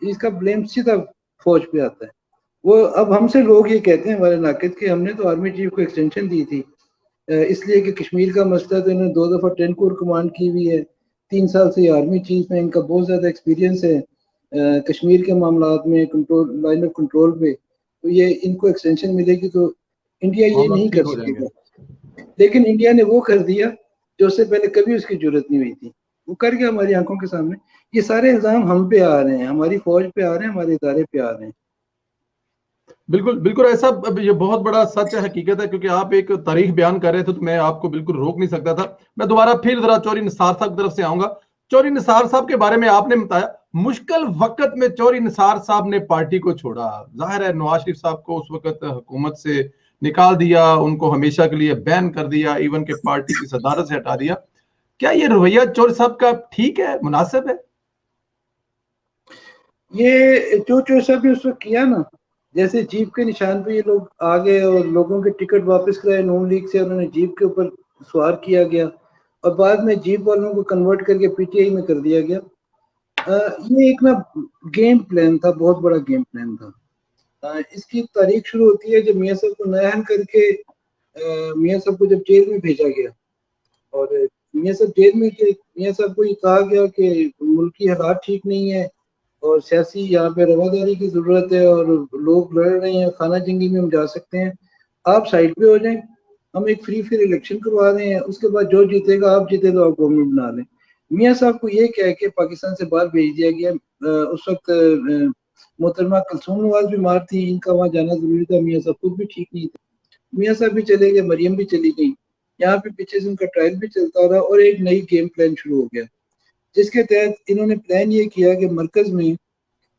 इसका ब्लेम सीधा फौज पे आता है। वो अब हमसे लोग ये कहते हैं हमारे नाकिद कि हमने तो आर्मी चीफ को एक्सटेंशन दी थी इसलिए कि कश्मीर का मसला तो इन्होंने 2 दफ़ा 10 कोर कमांड की हुई है, 3 साल से ये आर्मी चीफ है, इनका बहुत ज़्यादा एक्सपीरियंस है कश्मीर के मामलात में, कंट्रोल लाइन ऑफ कंट्रोल पे, तो ये इनको एक्सटेंशन मिलेगी तो इंडिया ये मामला नहीं ठीक कर हो जाएंगे। सकेगा। लेकिन इंडिया ने वो कर दिया जो उससे पहले कभी उसकी जरूरत नहीं हुई थी, वो कर गया हमारी आंखों के सामने। ये सारे इल्जाम हम पे आ रहे हैं, हमारी फौज पे आ रहे हैं, हमारे इदारे पे आ रहे हैं। बिल्कुल बिल्कुल ऐसा, अब ये बहुत बड़ा सच है, हकीकत है, क्योंकि आप एक तारीख बयान कर रहे थे तो मैं आपको बिल्कुल रोक नहीं सकता था। मैं दोबारा फिर जरा चौधरी निसार साहब की तरफ से आऊंगा। चौधरी निसार साहब के बारे में आपने बताया, मुश्किल वक्त में चौधरी निसार साहब ने पार्टी को छोड़ा। जाहिर है नवाज शरीफ साहब को उस वक्त हुकूमत से निकाल दिया, उनको हमेशा के लिए बैन कर दिया, इवन के पार्टी की सदारत से हटा दिया। क्या ये रवैया चौधरी साहब का ठीक है, मुनासिब है? ये जो सब ने उस वक्त किया ना, जैसे जीप के निशान पे ये लोग आ गए और लोगों के टिकट वापस कराए नून लीग से, उन्होंने जीप के ऊपर सवार किया गया और बाद में जीप वालों को कन्वर्ट करके पीटीआई में कर दिया गया। ये एक ना गेम प्लान था, बहुत बड़ा गेम प्लान था। इसकी तारीख शुरू होती है जब मियाँ साहब को नायान करके मियाँ साहब को जब जेल में भेजा गया और मियाँ साहब जेल में थे, मियाँ साहब को ये कहा गया कि मुल्की हालात ठीक नहीं है और सियासी यहाँ पे रवादारी की जरूरत है और लोग लड़ रहे हैं, खाना जंगी में हम जा सकते हैं, आप साइड पे हो जाएं, हम एक फ्री फेयर इलेक्शन करवा रहे हैं, उसके बाद जो जीतेगा, आप जीते तो आप गवर्नमेंट बना लें। मियाँ साहब को ये कह के पाकिस्तान से बाहर भेज दिया गया। उस वक्त मोहतरमा कुलसूम नवाज बीमार थी, इनका वहाँ जाना जरूरी था, मियाँ साहब खुद भी ठीक नहीं थे, मियाँ साहब भी चले गए, मरियम भी चली गई। यहाँ पे पीछे से उनका ट्रायल भी चलता रहा और एक नई गेम प्लान शुरू हो गया, जिसके तहत इन्होंने प्लान ये किया कि मरकज में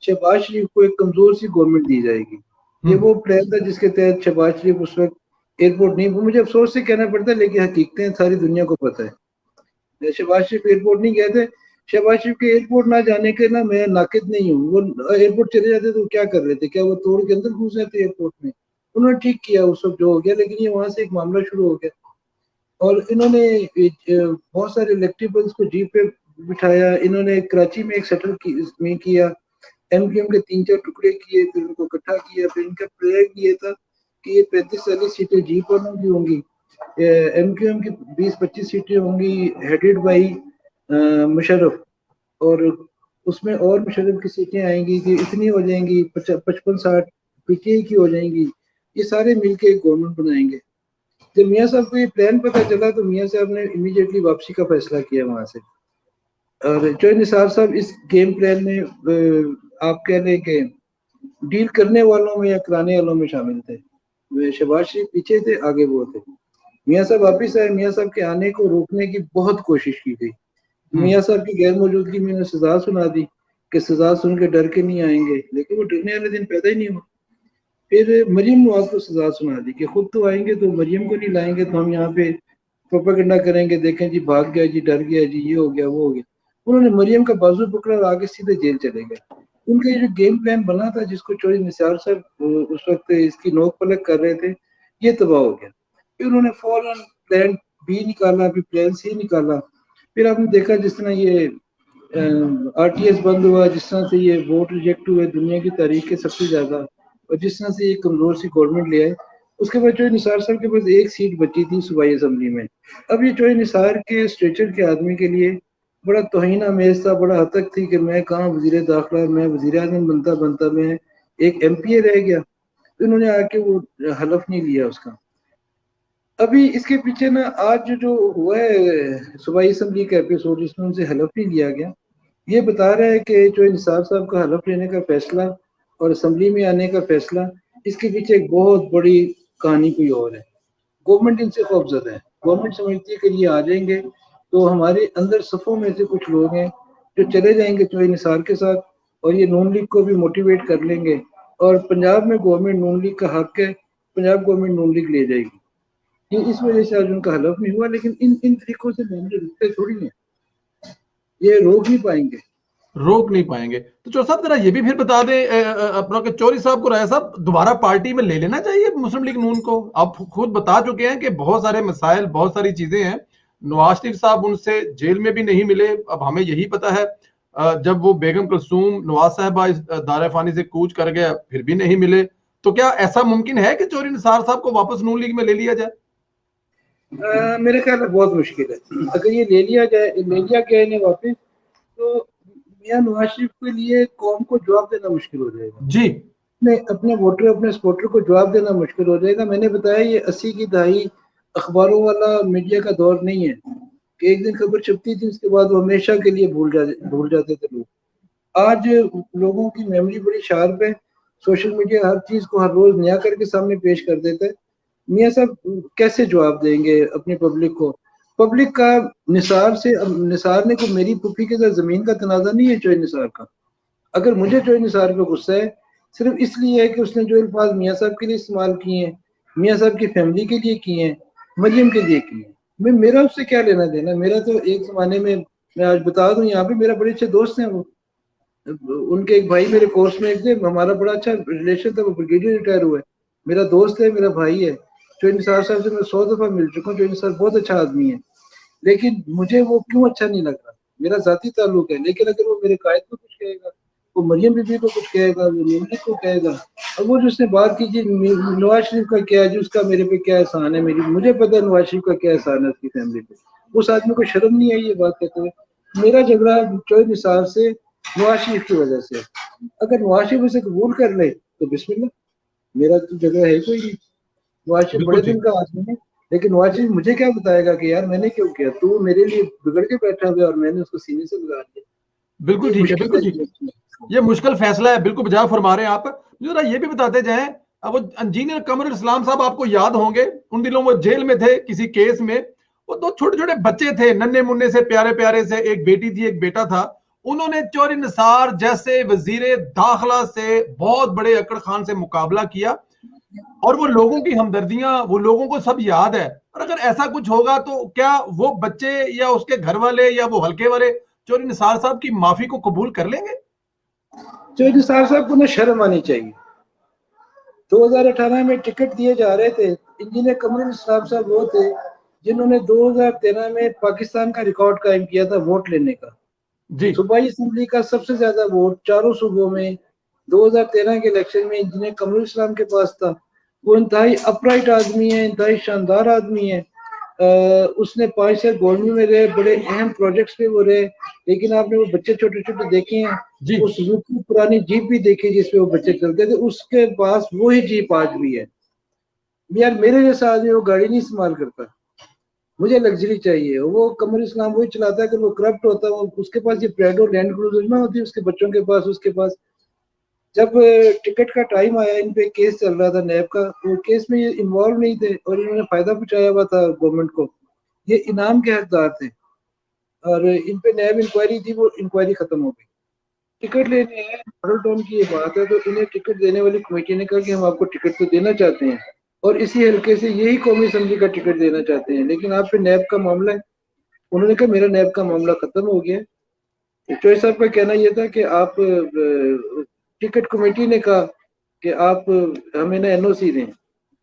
शहबाज शरीफ को एक कमजोर सी गवर्नमेंट दी जाएगी। ये वो प्लान था जिसके तहत शहबाज शरीफ उस वक्त एयरपोर्ट नहीं, वो मुझे अफसोस से कहना पड़ता है लेकिन हकीकतें सारी दुनिया को पता है, शहबाज शरीफ एयरपोर्ट नहीं गए थे। शहबाज शरीफ के एयरपोर्ट ना जाने के ना मैं नाकिद नहीं हूँ, वो एयरपोर्ट चले जाते तो क्या कर रहे थे, क्या वो तोड़ के अंदर घुस जाते एयरपोर्ट में? उन्होंने ठीक किया उस वक्त जो हो गया, लेकिन ये वहां से एक मामला शुरू हो गया और इन्होंने बहुत सारे इलेक्टेबल्स को जीप पे बिठाया, इन्होंने कराची में एक शटल में किया, एमक्यूएम के 3-4 टुकड़े किए, फिर उनको इकट्ठा किया, फिर इनका प्लान ये था कि ये 35-40 सीटें जीप वालों की होंगी, एमक्यूएम की 20-25 सीटें होंगी हेडेड बाई मुशर्रफ, और उसमें और मुशर्रफ की सीटें आएंगी कि इतनी हो जाएंगी 55-60 पीटीआई की हो जाएंगी, ये सारे मिलके एक गवर्नमेंट बनाएंगे। जब मियाँ साहब को ये प्लान पता चला तो मियाँ साहब ने इमीडिएटली वापसी का फैसला किया वहां से, और जो निसार साहब इस गेम प्लान में आप कह लें कि डील करने वालों में या कराने वालों में शामिल थे। वे शहबाज शरीफ पीछे थे, आगे वो थे। मियाँ साहब वापिस आए, मियाँ साहब के आने को रोकने की बहुत कोशिश की गई, मियाँ साहब की गैर मौजूदगी में उन्हें सजा सुना दी कि सजा सुन के डर के नहीं आएंगे, लेकिन वो डरने वाले दिन पैदा ही नहीं हुआ। फिर मरियम नवाज को सजा सुना दी कि खुद तो आएंगे तो मरियम को नहीं लाएंगे तो हम यहाँ पे प्रोपेगेंडा करेंगे, देखें जी भाग गया जी, डर गया जी, ये हो गया वो हो गया। उन्होंने मरियम का बाजू पकड़ा और आगे सीधे जेल चले गए। उनका ये जो गेम प्लान बना था जिसको चौधरी निसार साहब उस वक्त इसकी नोक पलक कर रहे थे, ये तबाह हो गया। फिर उन्होंने फौरन प्लान बी निकाला, फिर प्लान सी निकाला। फिर आपने देखा जिस तरह ये आरटीएस बंद हुआ, जिस तरह से ये वोट रिजेक्ट हुए दुनिया की तारीख के सबसे ज्यादा, और जिस तरह से ये कमजोर सी गवर्नमेंट ले आए, उसके बाद चौधरी निसार साहब के पास एक सीट बची थी सूबाई असम्बली में। अब ये चौधरी निसार के स्ट्रेचर के आदमी के लिए बड़ा तोहिन आमेज था, बड़ा हतक थी कि मैं कहाँ वजीर दाखिला, मैं वजीर आजम बनता बनता मैं एक एमपीए रह गया। तो इन्होंने आके वो हलफ नहीं लिया उसका। अभी इसके पीछे ना आज जो हुआ है सूबाई असम्बली का एपिसोड जिसमें उनसे हलफ नहीं लिया गया, ये बता रहा है कि जो इंसाफ साहब का हलफ लेने का फैसला और असम्बली में आने का फैसला, इसके पीछे एक बहुत बड़ी कहानी कोई और है। गवर्नमेंट इनसे खौफजदा है, गवर्नमेंट समझती है कि ये आ जाएंगे तो हमारे अंदर सफ़ों में से कुछ लोग हैं जो चले जाएंगे चौधरी निसार के साथ और ये नून लीग को भी मोटिवेट कर लेंगे और पंजाब में गवर्नमेंट नून लीग का हक है, पंजाब गवर्नमेंट नून लीग ले जाएगी। ये इस वजह से आज उनका हलफ नहीं हुआ, लेकिन इन इन तरीकों से मामले रुकते थोड़ी है, ये रोक नहीं पाएंगे। रोक नहीं पाएंगे। तो चौधरी साहब जरा ये भी फिर बता दें अपना कि चौधरी साहब को राय साहब दोबारा पार्टी में ले लेना चाहिए मुस्लिम लीग नून को। आप खुद बता चुके हैं कि बहुत सारे मसाइल, बहुत सारी चीजें हैं। नवाज शरीफ साहब उनसे जेल में भी नहीं मिले, अब हमें यही पता है। जब वो बेगम कुलसूम नवाज साहबा इस दायरा-ए-फानी से कूच कर गया, फिर भी नहीं मिले, तो क्या ऐसा मुमकिन है कि चौधरी निसार साहब को वापस नून लीग में ले लिया जाए? मेरे ख्याल में बहुत मुश्किल है। अगर ये ले लिया गया इन्हें वापस, तो मियां नवाज शरीफ के लिए कौम को जवाब देना मुश्किल हो जाएगा जी। अपने वोटर, अपने सपोर्टर को जवाब देना मुश्किल हो जाएगा। मैंने बताया ये 80 की दहाई अखबारों वाला मीडिया का दौर नहीं है कि एक दिन खबर छपती थी, उसके बाद वो हमेशा के लिए भूल जाते थे लोग। आज लोगों की मेमोरी बड़ी शार्प है। सोशल मीडिया हर चीज को हर रोज नया करके सामने पेश कर देता है। मियाँ साहब कैसे जवाब देंगे अपनी पब्लिक को? पब्लिक का निसार ने को मेरी पुप्पी के साथ जमीन का तनाजा नहीं है चोई निसार का। अगर मुझे चोई निसार पे गुस्सा है सिर्फ इसलिए है कि उसने जो अल्फाज मियाँ साहब के लिए इस्तेमाल किए हैं, मियाँ साहब की फैमिली के लिए किए हैं, मरियम के लिए किए हैं, मेरा उससे क्या लेना देना? मेरा तो एक जमाने में, मैं आज बता दूं यहाँ पे, मेरा बड़े अच्छे दोस्त हैं वो। उनके एक भाई मेरे कोर्स में थे, हमारा बड़ा अच्छा रिलेशन था, वो ब्रिगेडियर रिटायर हुए, मेरा दोस्त है, मेरा भाई है। चोई निसार साहब से मैं 100 दफा मिल चुका हूँ। चोई निसार बहुत अच्छा आदमी है, लेकिन मुझे वो क्यों अच्छा नहीं लग रहा? मेरा जाती ताल्लुक है, लेकिन अगर वो मेरे कायद को कुछ कहेगा, वो मरियम बीबी को कुछ कहेगा, वो नीमली को कहेगा, अब वो जो उसने बात की जी नवाज शरीफ का क्या है जी, उसका मेरे पे क्या एहसान है, मुझे पता है नवाज शरीफ का क्या एहसान है उसकी फैमिली पे। उस आदमी को शर्म नहीं आई ये बात कहते हुए? मेरा झगड़ा चोई निसार से नवाज शरीफ की वजह से। अगर नवाज शरीफ उसे कबूल कर ले तो बिस्मिल्लाह, मेरा तो झगड़ा है कोई नहीं। नवाज शरीफ बिल्कुल बड़े दिन ठीक। का आदमी है, लेकिन नवाज शरीफ मुझे क्या बताएगा कि यार मैंने क्यों किया, तू मेरे लिए बिगड़ के बैठा हुआ और मैंने उसको सीने से बिगाड़ दिया। बिल्कुल ये ठीक है, मुश्किल बिल्कुल ठीक। है। ये मुश्किल फैसला है, बिल्कुल बजा फरमा रहे हैं आप। मुझे जरा ये भी बताते जाएं, अब वो इंजीनियर कमरुल इस्लाम साहब आपको याद होंगे, उन दिनों वो जेल में थे किसी केस में। वो दो छोटे छोटे बच्चे थे, नन्हे मुन्ने से, प्यारे प्यारे से, एक बेटी थी एक बेटा था। उन्होंने चौधरी निसार जैसे वजीर दाखिला से बहुत बड़े अकड़ खान से मुकाबला किया, और वो लोगों की हमदर्दियां, वो लोगों को सब याद है। और अगर ऐसा कुछ होगा तो क्या वो बच्चे या उसके घर वाले या वो हल्के वाले चौधरी निसार साहब की माफी को कबूल कर लेंगे? चौधरी निसार साहब को ना शर्म आनी चाहिए। 2018 में टिकट दिए जा रहे थे, इंजीनियर कमरुल इस्लाम साहब वो थे जिन्होंने 2013 में पाकिस्तान का रिकॉर्ड कायम किया था वोट लेने का। जी। सूबाई असम्बली का सबसे ज्यादा वोट चारों सूबों में 2013 के इलेक्शन में इंजीनियर कमरुल इस्लाम के पास था। वो इंतहाई अपराइट आदमी है, इंतहाई शानदार आदमी है। उसने 5 साल गवर्नमेंट में रहे, बड़े अहम प्रोजेक्ट्स पे वो रहे, लेकिन आपने वो बच्चे छोटे छोटे देखे हैं, जी। वो सुजुकी पुरानी जीप भी देखी जिसपे वो बच्चे चलते थे, उसके पास वही जीप आज भी है। यार मेरे जैसा आदमी वो गाड़ी नहीं इस्तेमाल करता, मुझे लग्जरी चाहिए। वो कमर इस्लाम वही चलाता है, अगर वो करप्ट होता है, वो उसके पास ये प्रेडो लैंड क्रूजर ना होती, उसके बच्चों के पास, उसके पास। जब टिकट का टाइम आया, इन पे केस चल रहा था नैब का, वो केस में ये इन्वॉल्व नहीं थे और इन्होंने फायदा पहुंचाया हुआ था गवर्नमेंट को, ये इनाम के हकदार थे, और इन पे नैब इंक्वायरी थी, वो इंक्वायरी खत्म हो गई। टिकट लेने हैं, मॉडल टाउन की ये बात है, तो इन्हें टिकट देने वाली कमेटी ने कहा कि हम आपको टिकट तो देना चाहते हैं और इसी हल्के से यही कौमी असम्बली का टिकट देना चाहते हैं, लेकिन आप पे नैब का मामला है। उन्होंने कहा मेरा नैब का मामला खत्म हो गया। चोई साहब का कहना यह था कि आप टिकट कमेटी ने कहा कि आप हमें ना एनओसी दें।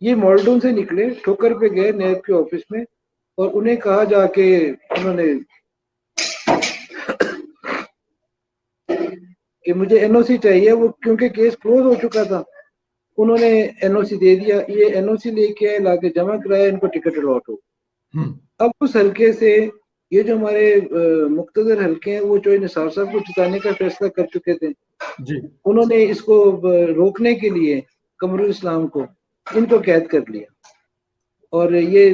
ये मॉडल से निकले, ठोकर पे गए नैब के ऑफिस में और उन्हें कहा जाके, उन्होंने कि मुझे एनओसी चाहिए, वो क्योंकि केस क्लोज हो चुका था, उन्होंने एनओसी दे दिया। ये एनओसी लेके आए, लाके जमा कराया, इनको टिकट अलॉट हो। अब उस हल्के से ये जो हमारे मुक्तदर हल्के हैं, वो चोई निसार साहब को जिताने का फैसला कर चुके थे। जी। उन्होंने इसको रोकने के लिए कमरुल इस्लाम को, इनको कैद कर लिया और ये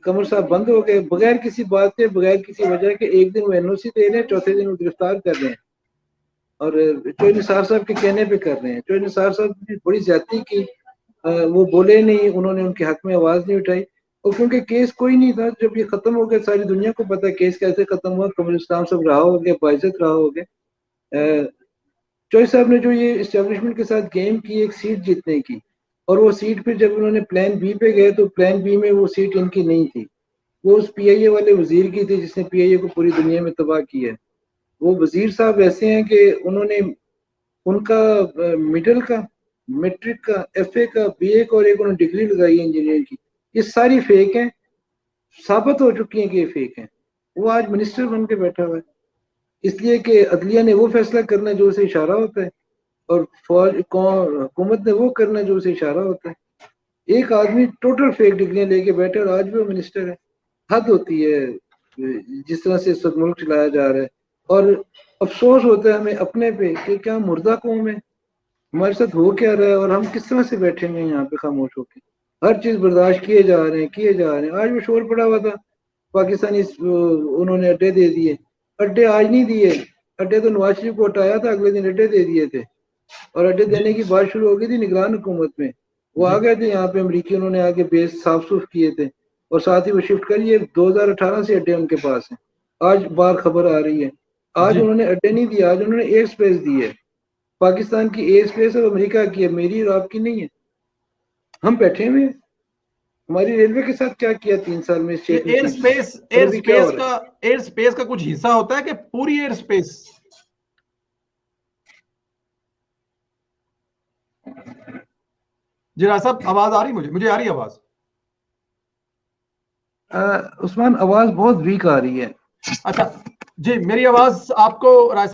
कमर साहब बंद हो गए बगैर किसी बात के, बगैर किसी वजह के। एक दिन वो एनओसी दे रहे हैं, चौथे दिन वो गिरफ्तार कर रहे हैं और चोई निसार साहब के कहने पे कर रहे हैं। चोई निसार साहब ने बड़ी ज्यादती की, वो बोले नहीं, उन्होंने उनके हक में आवाज नहीं उठाई, और क्योंकि केस कोई नहीं था, जब ये खत्म हो गया, सारी दुनिया को पता है केस कैसे खत्म हुआ, कमरुल इस्लाम साहब रहा हो गया, बाइज्जत रहा हो गया। चोई साहब ने जो ये इस्टेब्लिशमेंट के साथ गेम की एक सीट जीतने की, और वो सीट फिर जब उन्होंने प्लान बी पे गए तो प्लान बी में वो सीट इनकी नहीं थी, वो उस पीआईए वाले वजीर की थी जिसने पीआईए को पूरी दुनिया में तबाह किया है। वो वजीर साहब ऐसे हैं कि उन्होंने उनका मिडिल का, मैट्रिक का, एफए का, बीए का और एक उन्होंने डिग्री लगाई है इंजीनियर की, ये सारी फेक हैं, साबित हो चुकी हैं कि ये फेक हैं। वो आज मिनिस्टर बन के बैठा हुआ है। इसलिए कि अदलिया ने वो फैसला करना है जो उसे इशारा होता है, और फौज हुकूमत ने वो करना है जो उसे इशारा होता है। एक आदमी टोटल फेक डिग्रियां लेके बैठे और आज भी वो मिनिस्टर है। हद होती है जिस तरह से इस वक्त मुल्क चलाया जा रहा है। और अफसोस होता है हमें अपने पे कि क्या मुर्दा कौम है, हमारे साथ हो क्या रहा है और हम किस तरह से बैठेंगे यहाँ पे खामोश होकर। हर चीज बर्दाश्त किए जा रहे हैं, किए जा रहे हैं। आज भी शोर पड़ा हुआ था पाकिस्तानी, उन्होंने अड्डे दे दिए। अड्डे आज नहीं दिए, अड्डे तो नवाज शरीफ को हटाया था, अगले दिन अड्डे दे दिए थे। और अड्डे देने की बात शुरू हो गई थी निगरान हुकूमत में, वो आ गए थे यहाँ पे अमरीकी, उन्होंने आके बेस साफ सुफ किए थे और साथ ही वो शिफ्ट करिए। 2018 से अड्डे उनके पास हैं। आज बार खबर आ रही है, आज जी उन्होंने अड्डे नहीं दिया, आज उन्होंने एयर स्पेस दी है। पाकिस्तान की एयर स्पेस और अमेरिका की है, मेरी और आपकी नहीं है। हम बैठे हुए हैं। हमारी रेलवे के साथ क्या किया 3 साल में ये शेख नजीब ने, और अभी क्या हो रहा है। एयर स्पेस का कुछ हिस्सा होता है कि पूरी एयर स्पेस? जी राज साहब, आवाज आ रही? मुझे आ रही है आवाज। उस्मान, आवाज बहुत वीक आ रही है। अच्छा जी, मेरी आवाज आपको राज